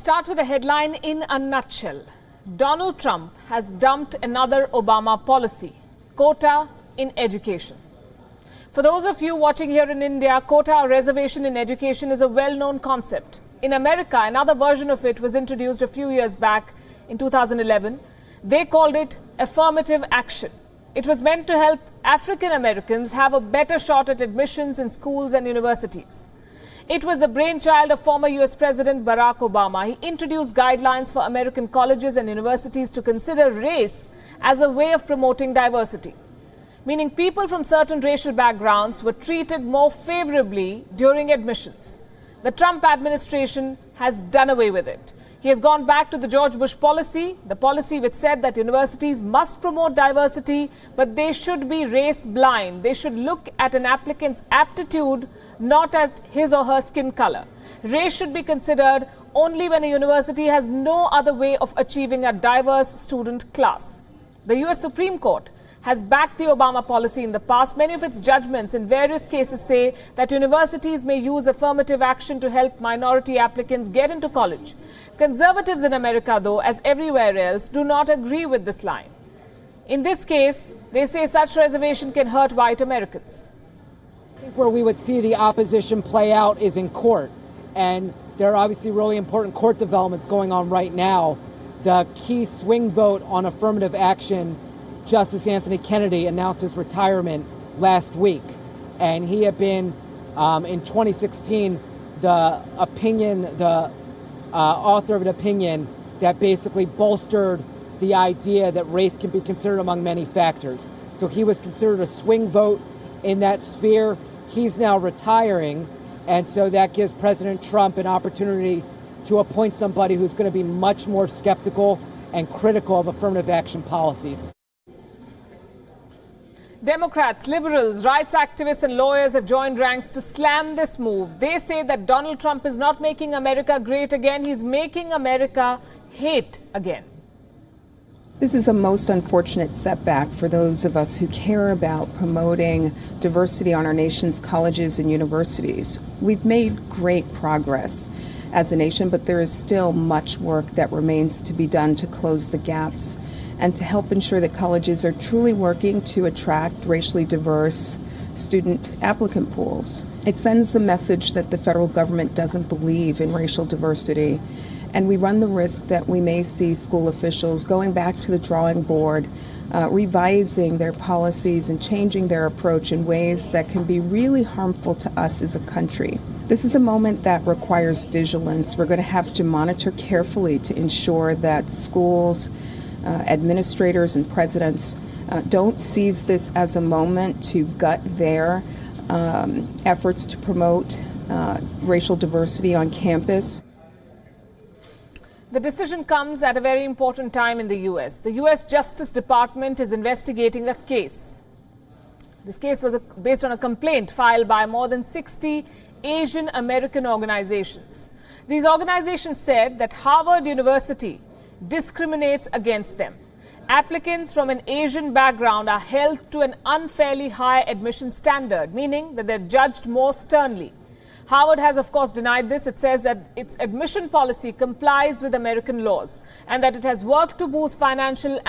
start with a headline in a nutshell. Donald Trump has dumped another Obama policy, quota in education. For those of you watching here in India, quota or reservation in education is a well-known concept. In America, another version of it was introduced a few years back in 2011. They called it affirmative action. It was meant to help African Americans have a better shot at admissions in schools and universities. It was the brainchild of former US President Barack Obama. He introduced guidelines for American colleges and universities to consider race as a way of promoting diversity, meaning people from certain racial backgrounds were treated more favorably during admissions. The Trump administration has done away with it. He has gone back to the George Bush policy, the policy which said that universities must promote diversity, but they should be race blind. They should look at an applicant's aptitude, not at his or her skin color. Race should be considered only when a university has no other way of achieving a diverse student class. The US Supreme Court has backed the Obama policy in the past. Many of its judgments in various cases say that universities may use affirmative action to help minority applicants get into college. Conservatives in America, though, as everywhere else, do not agree with this line. In this case, they say such reservation can hurt white Americans. I think where we would see the opposition play out is in court. And there are obviously really important court developments going on right now. The key swing vote on affirmative action, Justice Anthony Kennedy announced his retirement last week, and he had been, in 2016, the author of an opinion that basically bolstered the idea that race can be considered among many factors. So he was considered a swing vote in that sphere. He's now retiring, and so that gives President Trump an opportunity to appoint somebody who's going to be much more skeptical and critical of affirmative action policies. Democrats, liberals, rights activists and lawyers have joined ranks to slam this move. They say that Donald Trump is not making America great again. He's making America hate again. This is a most unfortunate setback for those of us who care about promoting diversity on our nation's colleges and universities. We've made great progress as a nation, but there is still much work that remains to be done to close the gaps and to help ensure that colleges are truly working to attract racially diverse student applicant pools. It sends the message that the federal government doesn't believe in racial diversity, and we run the risk that we may see school officials going back to the drawing board, revising their policies and changing their approach in ways that can be really harmful to us as a country. This is a moment that requires vigilance. We're going to have to monitor carefully to ensure that schools, administrators and presidents don't seize this as a moment to gut their efforts to promote racial diversity on campus. The decision comes at a very important time in the U.S. The U.S. Justice Department is investigating a case. This case was based on a complaint filed by more than 60 Asian American organizations. These organizations said that Harvard University discriminates against them. Applicants from an Asian background are held to an unfairly high admission standard, meaning that they're judged more sternly. Harvard has, of course, denied this. It says that its admission policy complies with American laws and that it has worked to boost financial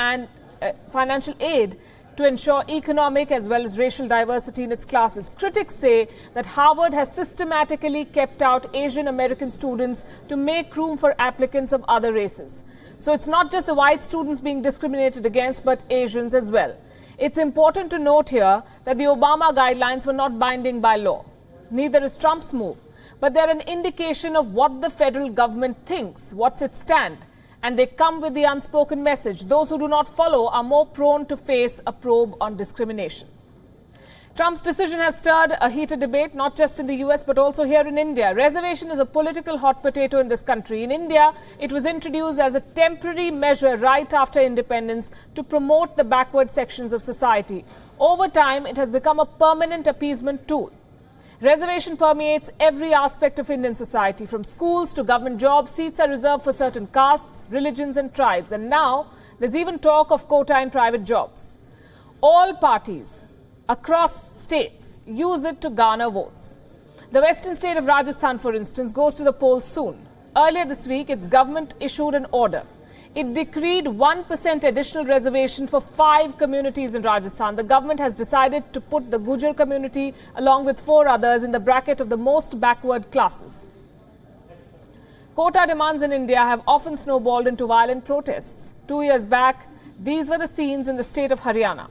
aid to ensure economic as well as racial diversity in its classes. Critics say that Harvard has systematically kept out Asian American students to make room for applicants of other races. So it's not just the white students being discriminated against, but Asians as well. It's important to note here that the Obama guidelines were not binding by law. Neither is Trump's move. But they're an indication of what the federal government thinks, what's its stand. And they come with the unspoken message. Those who do not follow are more prone to face a probe on discrimination. Trump's decision has stirred a heated debate, not just in the US, but also here in India. Reservation is a political hot potato in this country. In India, it was introduced as a temporary measure right after independence to promote the backward sections of society. Over time, it has become a permanent appeasement tool. Reservation permeates every aspect of Indian society, from schools to government jobs. Seats are reserved for certain castes, religions and tribes. And now there's even talk of quota in private jobs. All parties across states use it to garner votes. The western state of Rajasthan, for instance, goes to the polls soon. Earlier this week, its government issued an order. It decreed 1% additional reservation for 5 communities in Rajasthan. The government has decided to put the Gujar community along with 4 others in the bracket of the most backward classes. Quota demands in India have often snowballed into violent protests. 2 years back, these were the scenes in the state of Haryana.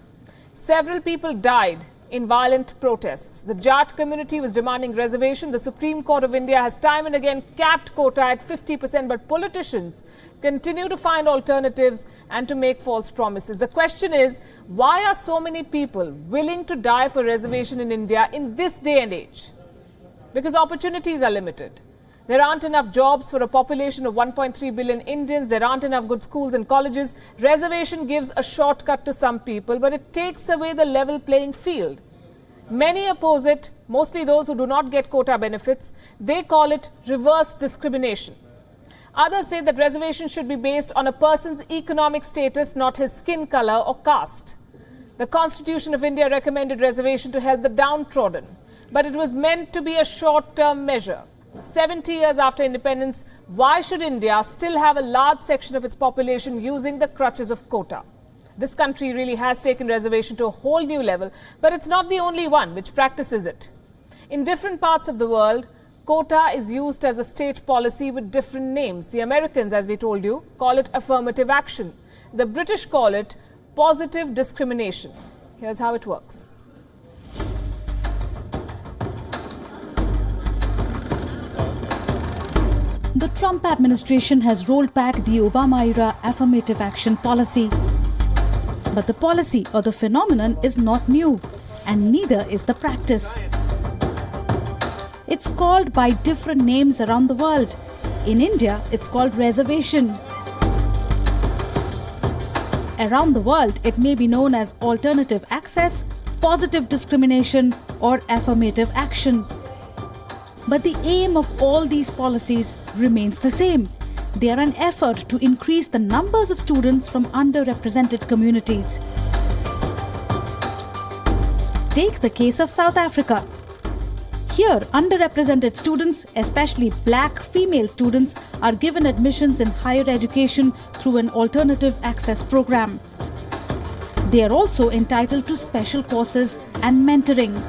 Several people died in violent protests. The Jat community was demanding reservation. The Supreme Court of India has time and again capped quota at 50%, but politicians continue to find alternatives and to make false promises. The question is, why are so many people willing to die for reservation in India in this day and age? Because opportunities are limited. There aren't enough jobs for a population of 1.3 billion Indians. There aren't enough good schools and colleges. Reservation gives a shortcut to some people, but it takes away the level playing field. Many oppose it, mostly those who do not get quota benefits. They call it reverse discrimination. Others say that reservation should be based on a person's economic status, not his skin color or caste. The Constitution of India recommended reservation to help the downtrodden, but it was meant to be a short-term measure. 70 years after independence, why should India still have a large section of its population using the crutches of quota? This country really has taken reservation to a whole new level, but it's not the only one which practices it. In different parts of the world, quota is used as a state policy with different names. The Americans, as we told you, call it affirmative action. The British call it positive discrimination. Here's how it works. The Trump administration has rolled back the Obama-era affirmative action policy. But the policy or the phenomenon is not new, and neither is the practice. It's called by different names around the world. In India, it's called reservation. Around the world, it may be known as alternative access, positive discrimination, or affirmative action. But the aim of all these policies remains the same. They are an effort to increase the numbers of students from underrepresented communities. Take the case of South Africa. Here, underrepresented students, especially black female students, are given admissions in higher education through an alternative access program. They are also entitled to special courses and mentoring.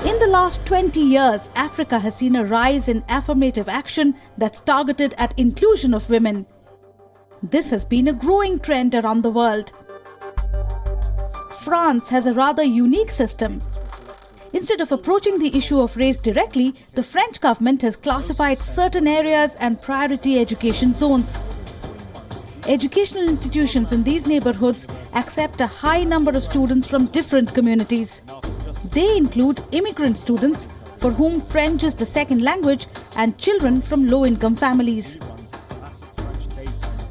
In the last 20 years, Africa has seen a rise in affirmative action that's targeted at inclusion of women. This has been a growing trend around the world. France has a rather unique system. Instead of approaching the issue of race directly, the French government has classified certain areas and priority education zones. Educational institutions in these neighborhoods accept a high number of students from different communities. They include immigrant students for whom French is the second language and children from low-income families.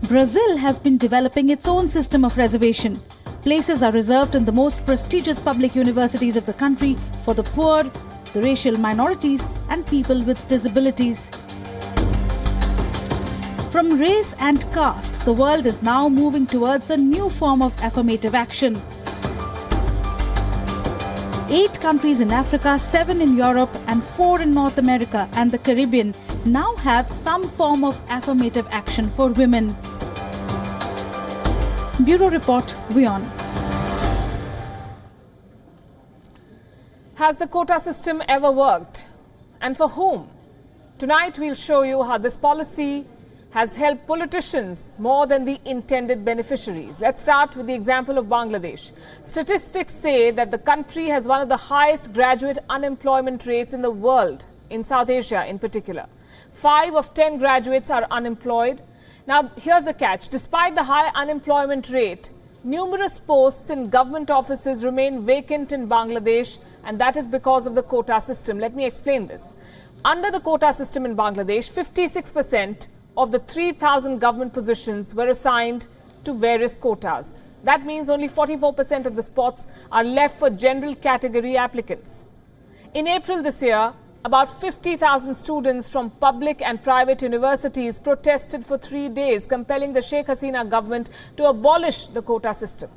Brazil has been developing its own system of reservation. Places are reserved in the most prestigious public universities of the country for the poor, the racial minorities, and people with disabilities. From race and caste, the world is now moving towards a new form of affirmative action. 8 countries in Africa, 7 in Europe, and 4 in North America and the Caribbean now have some form of affirmative action for women. Bureau Report, WION. Has the quota system ever worked? And for whom? Tonight we'll show you how this policy has helped politicians more than the intended beneficiaries. Let's start with the example of Bangladesh. Statistics say that the country has one of the highest graduate unemployment rates in the world, in South Asia in particular. 5 of 10 graduates are unemployed. Now, here's the catch. Despite the high unemployment rate, numerous posts in government offices remain vacant in Bangladesh, and that is because of the quota system. Let me explain this. Under the quota system in Bangladesh, 56% of the 3,000 government positions were assigned to various quotas. That means only 44% of the spots are left for general category applicants. In April this year, about 50,000 students from public and private universities protested for 3 days, compelling the Sheikh Hasina government to abolish the quota system.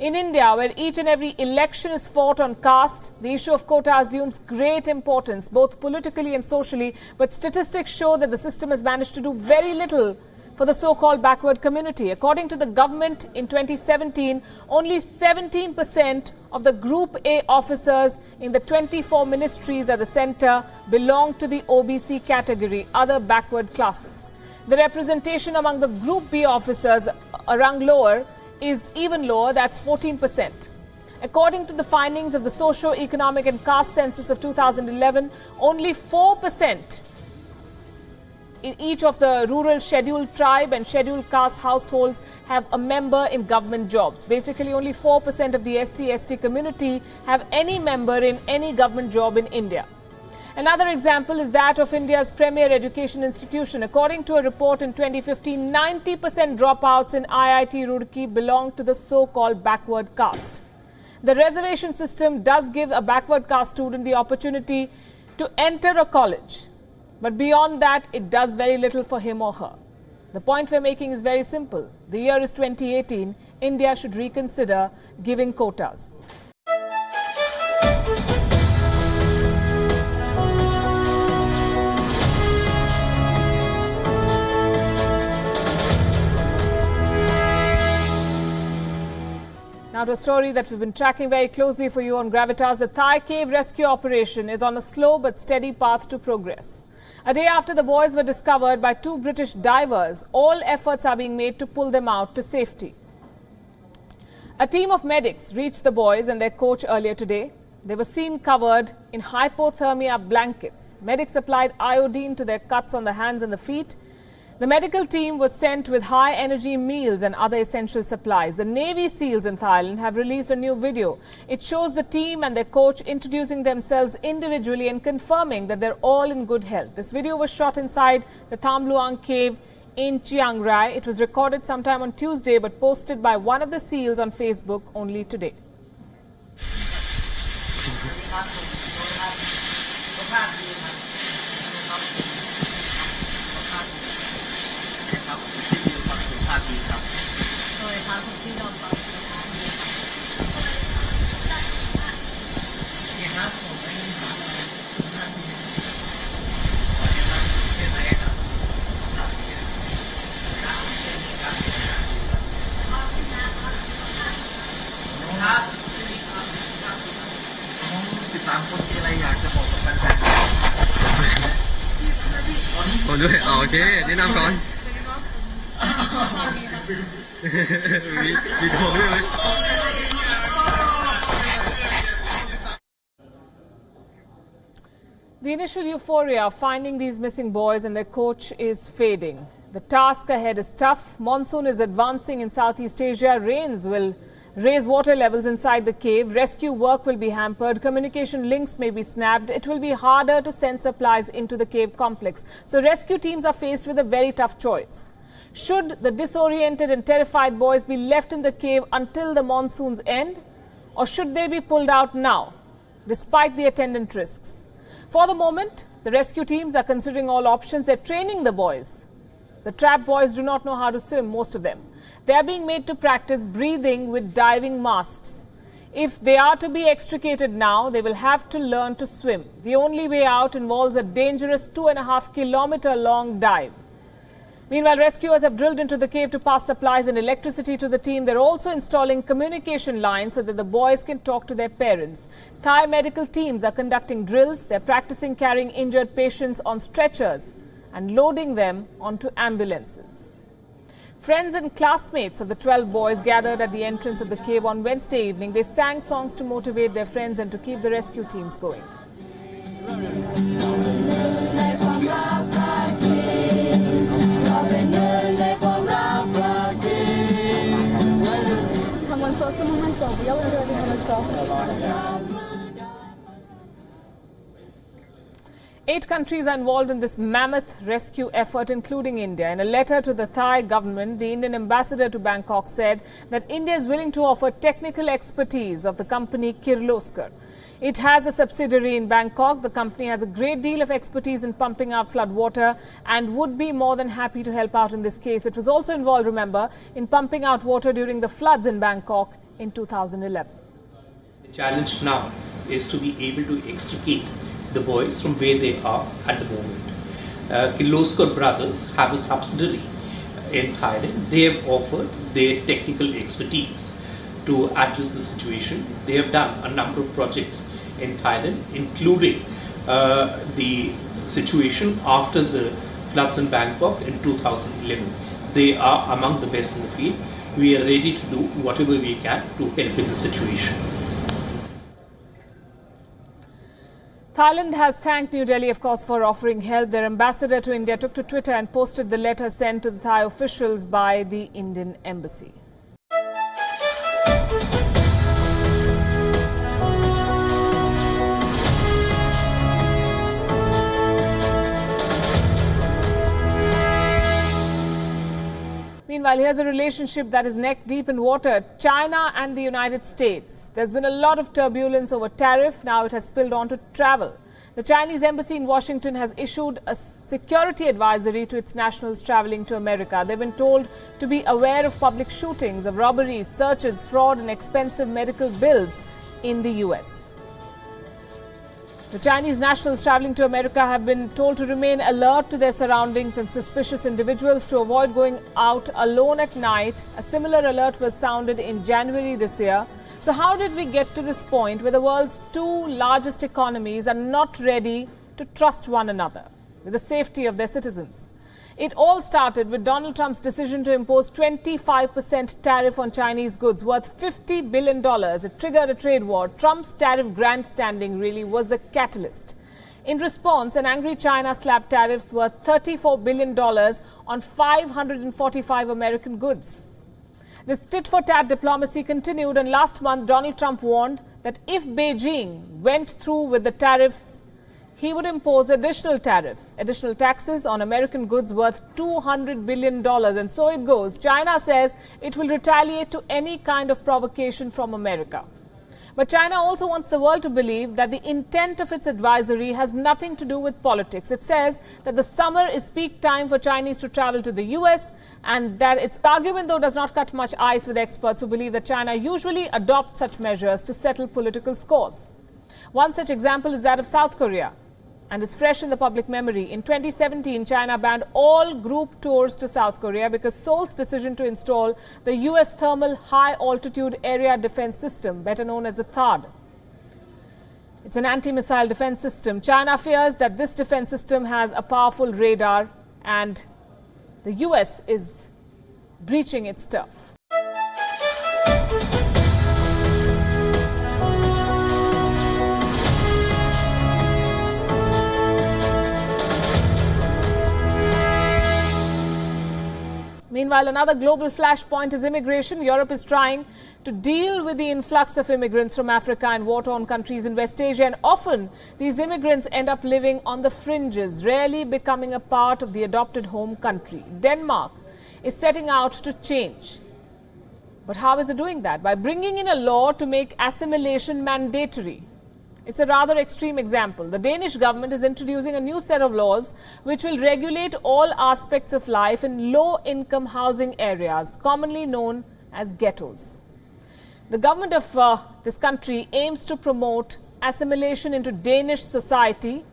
In India, where each and every election is fought on caste, the issue of quota assumes great importance, both politically and socially. But statistics show that the system has managed to do very little for the so-called backward community. According to the government, in 2017, only 17% of the Group A officers in the 24 ministries at the centre belong to the OBC category, other backward classes. The representation among the Group B officers, a rung lower, is even lower, that's 14%. According to the findings of the Socio-Economic and Caste Census of 2011, only 4% in each of the rural scheduled tribe and scheduled caste households have a member in government jobs. Basically, only 4% of the SC/ST community have any member in any government job in India. Another example is that of India's premier education institution. According to a report in 2015, 90% dropouts in IIT Roorkee belong to the so-called backward caste. The reservation system does give a backward caste student the opportunity to enter a college. But beyond that, it does very little for him or her. The point we're making is very simple. The year is 2018. India should reconsider giving quotas. Now to a story that we've been tracking very closely for you on Gravitas. The Thai cave rescue operation is on a slow but steady path to progress. A day after the boys were discovered by two British divers, all efforts are being made to pull them out to safety. A team of medics reached the boys and their coach earlier today. They were seen covered in hypothermia blankets. Medics applied iodine to their cuts on the hands and the feet. The medical team was sent with high-energy meals and other essential supplies. The Navy SEALs in Thailand have released a new video. It shows the team and their coach introducing themselves individually and confirming that they're all in good health. This video was shot inside the Tham Luang cave in Chiang Rai. It was recorded sometime on Tuesday but posted by one of the SEALs on Facebook only today. The initial euphoria of finding these missing boys and their coach is fading. The task ahead is tough. Monsoon is advancing in Southeast Asia. Rains will raise water levels inside the cave. Rescue work will be hampered. Communication links may be snapped. It will be harder to send supplies into the cave complex. So rescue teams are faced with a very tough choice. Should the disoriented and terrified boys be left in the cave until the monsoons end? Or should they be pulled out now, despite the attendant risks? For the moment, the rescue teams are considering all options. They're training the boys. The trapped boys do not know how to swim, most of them. They are being made to practice breathing with diving masks. If they are to be extricated now, they will have to learn to swim. The only way out involves a dangerous 2.5-kilometer long dive. Meanwhile, rescuers have drilled into the cave to pass supplies and electricity to the team. They're also installing communication lines so that the boys can talk to their parents. Thai medical teams are conducting drills. They're practicing carrying injured patients on stretchers and loading them onto ambulances. Friends and classmates of the 12 boys gathered at the entrance of the cave on Wednesday evening. They sang songs to motivate their friends and to keep the rescue teams going. Eight countries are involved in this mammoth rescue effort, including India. In a letter to the Thai government, the Indian ambassador to Bangkok said that India is willing to offer technical expertise of the company Kirloskar. It has a subsidiary in Bangkok. The company has a great deal of expertise in pumping out flood water and would be more than happy to help out in this case. It was also involved, remember, in pumping out water during the floods in Bangkok in 2011. The challenge now is to be able to extricate the boys from where they are at the moment. Kirloskar brothers have a subsidiary in Thailand. They have offered their technical expertise to address the situation. They have done a number of projects in Thailand, including the situation after the floods in Bangkok in 2011. They are among the best in the field. We are ready to do whatever we can to help in the situation. Thailand has thanked New Delhi, of course, for offering help. Their ambassador to India took to Twitter and posted the letter sent to the Thai officials by the Indian embassy. Meanwhile, here's a relationship that is neck deep in water. China and the United States. There's been a lot of turbulence over tariff. Now it has spilled on to travel. The Chinese embassy in Washington has issued a security advisory to its nationals traveling to America. They've been told to be aware of public shootings, of robberies, searches, fraud and expensive medical bills in the US. The Chinese nationals travelling to America have been told to remain alert to their surroundings and suspicious individuals, to avoid going out alone at night. A similar alert was sounded in January this year. So how did we get to this point where the world's two largest economies are not ready to trust one another with the safety of their citizens? It all started with Donald Trump's decision to impose 25% tariff on Chinese goods worth $50 billion. It triggered a trade war. Trump's tariff grandstanding really was the catalyst. In response, an angry China slapped tariffs worth $34 billion on 545 American goods. This tit-for-tat diplomacy continued, and last month Donald Trump warned that if Beijing went through with the tariffs, he would impose additional tariffs, additional taxes on American goods worth $200 billion. And so it goes. China says it will retaliate to any kind of provocation from America. But China also wants the world to believe that the intent of its advisory has nothing to do with politics. It says that the summer is peak time for Chinese to travel to the US, and that its argument, though, does not cut much ice with experts who believe that China usually adopts such measures to settle political scores. One such example is that of South Korea, and it's fresh in the public memory. In 2017, China banned all group tours to South Korea because Seoul's decision to install the US Thermal High Altitude Area Defense System, better known as the THAAD. It's an anti-missile defense system. China fears that this defense system has a powerful radar and the US is breaching its turf. Meanwhile, another global flashpoint is immigration. Europe is trying to deal with the influx of immigrants from Africa and war-torn countries in West Asia. And often, these immigrants end up living on the fringes, rarely becoming a part of the adopted home country. Denmark is setting out to change. But how is it doing that? By bringing in a law to make assimilation mandatory. It's a rather extreme example. The Danish government is introducing a new set of laws which will regulate all aspects of life in low-income housing areas, commonly known as ghettos. The government of this country aims to promote assimilation into Danish society,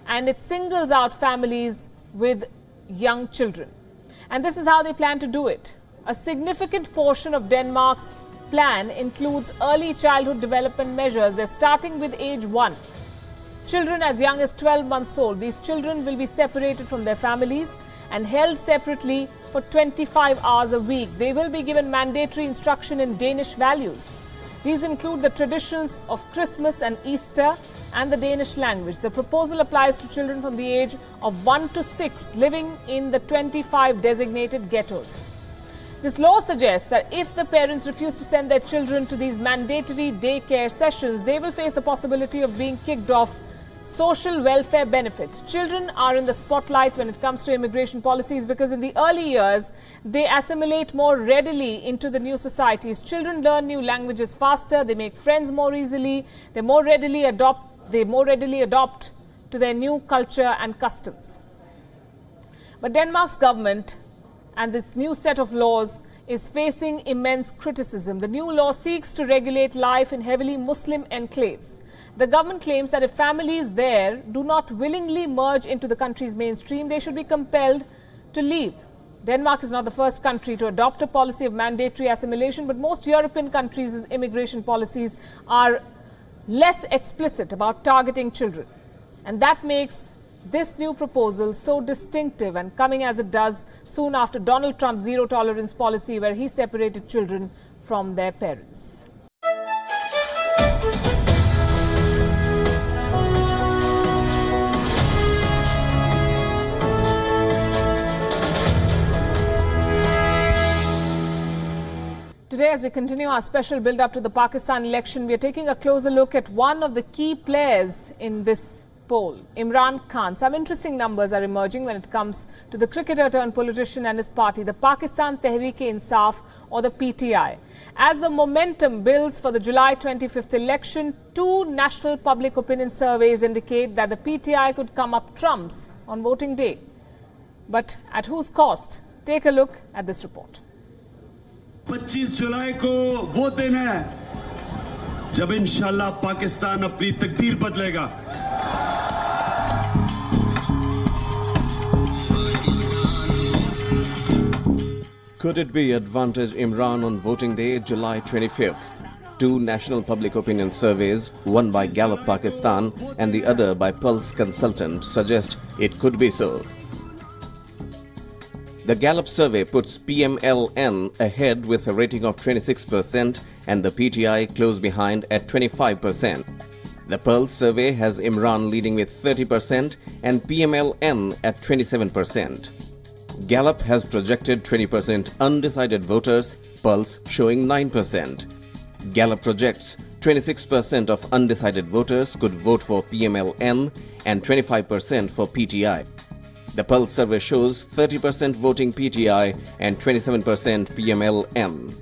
and it singles out families with young children. And this is how they plan to do it. A significant portion of Denmark's plan includes early childhood development measures. They're starting with age 1. Children as young as 12 months old. These children will be separated from their families and held separately for 25 hours a week. They will be given mandatory instruction in Danish values. These include the traditions of Christmas and Easter and the Danish language. The proposal applies to children from the age of 1 to 6 living in the 25 designated ghettos. This law suggests that if the parents refuse to send their children to these mandatory daycare sessions, they will face the possibility of being kicked off social welfare benefits. Children are in the spotlight when it comes to immigration policies because in the early years, they assimilate more readily into the new societies. Children learn new languages faster, they make friends more easily, they more readily adopt to their new culture and customs. But Denmark's government and this new set of laws is facing immense criticism. The new law seeks to regulate life in heavily Muslim enclaves. The government claims that if families there do not willingly merge into the country's mainstream, they should be compelled to leave. Denmark is not the first country to adopt a policy of mandatory assimilation, but most European countries' immigration policies are less explicit about targeting children. And that makes this new proposal so distinctive and coming as it does soon after Donald Trump's zero tolerance policy where he separated children from their parents. Today, as we continue our special build-up to the Pakistan election, we are taking a closer look at one of the key players in this poll, Imran Khan. Some interesting numbers are emerging when it comes to the cricketer turned politician and his party, the Pakistan Tehreek-e-Insaf, or the PTI. As the momentum builds for the July 25th election, two national public opinion surveys indicate that the PTI could come up trumps on voting day. But at whose cost? Take a look at this report. 25 जुलाई को वो दिन है जब इंशाल्लाह पाकिस्तान अपनी तकदीर बदलेगा। Could it be advantage Imran on voting day, July 25th? Two national public opinion surveys, one by Gallup Pakistan and the other by Pulse Consultant, suggest it could be so. The Gallup survey puts PMLN ahead with a rating of 26% and the PTI close behind at 25%. The Pulse survey has Imran leading with 30% and PMLN at 27%. Gallup has projected 20% undecided voters, Pulse showing 9%. Gallup projects 26% of undecided voters could vote for PMLN and 25% for PTI. The Pulse survey shows 30% voting PTI and 27% PMLN.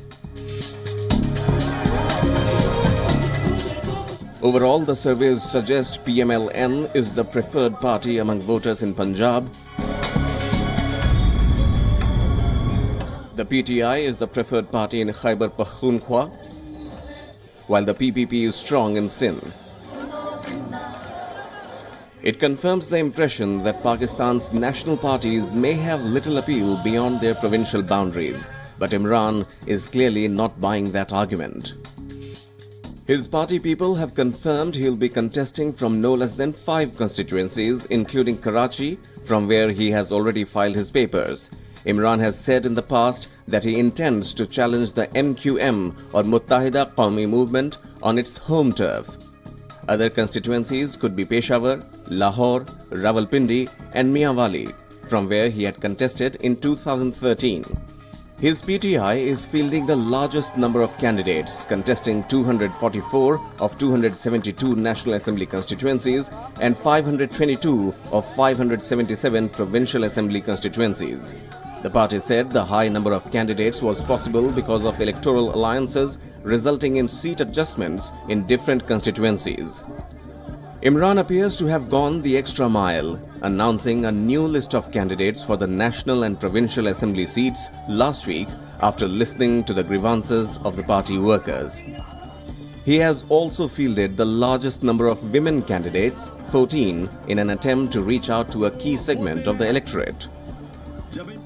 Overall, the surveys suggest PMLN is the preferred party among voters in Punjab. The PTI is the preferred party in Khyber Pakhtunkhwa, while the PPP is strong in Sindh. It confirms the impression that Pakistan's national parties may have little appeal beyond their provincial boundaries, but Imran is clearly not buying that argument. His party people have confirmed he'll be contesting from no less than 5 constituencies, including Karachi, from where he has already filed his papers. Imran has said in the past that he intends to challenge the MQM or Muttahida Qawmi movement on its home turf. Other constituencies could be Peshawar, Lahore, Rawalpindi and Mianwali, from where he had contested in 2013. His PTI is fielding the largest number of candidates, contesting 244 of 272 National Assembly constituencies and 522 of 577 Provincial Assembly constituencies. The party said the high number of candidates was possible because of electoral alliances resulting in seat adjustments in different constituencies. Imran appears to have gone the extra mile, announcing a new list of candidates for the National and Provincial Assembly seats last week after listening to the grievances of the party workers. He has also fielded the largest number of women candidates, 14, in an attempt to reach out to a key segment of the electorate.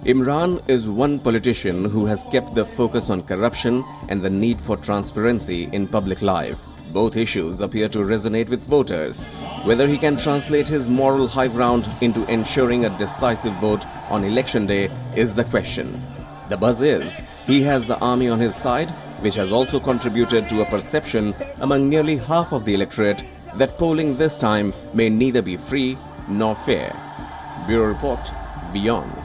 Imran is one politician who has kept the focus on corruption and the need for transparency in public life. Both issues appear to resonate with voters. Whether he can translate his moral high ground into ensuring a decisive vote on election day is the question. The buzz is he has the army on his side, which has also contributed to a perception among nearly half of the electorate that polling this time may neither be free nor fair. Bureau Report, WION.